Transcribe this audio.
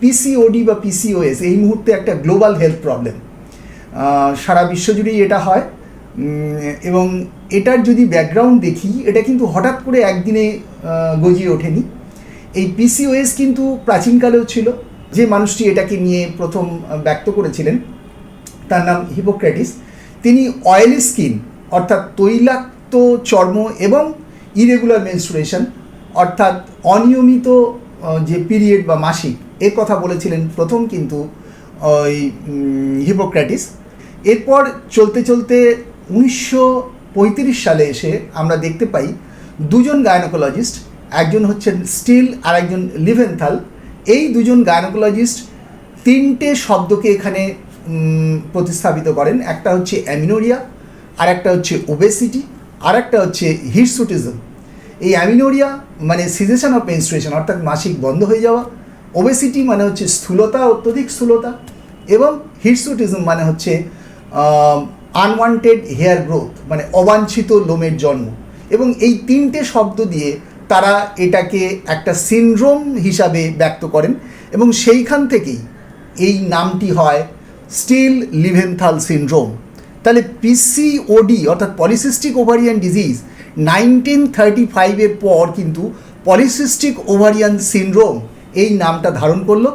PCOD বা PCOS এই মুহূর্তে একটা গ্লোবাল হেলথ প্রবলেম, সারা বিশ্বজুড়েই এটা হয়। এবং এটার যদি ব্যাকগ্রাউন্ড দেখি, এটা কিন্তু হঠাৎ করে একদিনে গজিয়ে ওঠেনি। এই পিসিওএস কিন্তু প্রাচীনকালেও ছিল। যে মানুষটি এটাকে নিয়ে প্রথম ব্যক্ত করেছিলেন তার নাম হিপোক্রেটিস। তিনি অয়েলি স্কিন অর্থাৎ তৈলাক্ত চর্ম এবং ইরেগুলার মেনস্ট্রুয়েশন অর্থাৎ অনিয়মিত যে পিরিয়ড বা মাসিক, এর কথা বলেছিলেন প্রথম কিন্তু ওই হিপোক্রেটিস। এরপর চলতে চলতে 1935 সালে এসে আমরা দেখতে পাই দুজন গায়নোকোলজিস্ট, একজন হচ্ছেন স্টিল আর একজন লিভেনথাল। এই দুজন গায়নোকোলজিস্ট তিনটে শব্দকে এখানে প্রতিস্থাপিত করেন। একটা হচ্ছে অ্যামিনোরিয়া, আর একটা হচ্ছে ওবেসিটি, আর একটা হচ্ছে হিরসুটিজম। এই অ্যামিনোরিয়া মানে সিজেশন অফ মেনস্ট্রুয়েশন অর্থাৎ মাসিক বন্ধ হয়ে যাওয়া, ওবেসিটি মানে হচ্ছে স্থূলতা, অত্যধিক স্থূলতা, এবং হিরসুটিজম মানে হচ্ছে আনওয়ান্টেড হেয়ার গ্রোথ মানে অবাঞ্ছিত লোমের জন্ম। এবং এই তিনটে শব্দ দিয়ে তারা এটাকে একটা সিনড্রোম হিসাবে ব্যক্ত করেন এবং সেইখান থেকেই এই নামটি হয় স্টিল লিভেনথাল সিনড্রোম। তাহলে পিসিওডি অর্থাৎ পলিসিস্টিক ওভারিয়ান ডিজিজ 1935-এর পর কিন্তু পলিসিস্টিক ওভারিয়ান সিনড্রোম এই নামটা ধারণ করলো।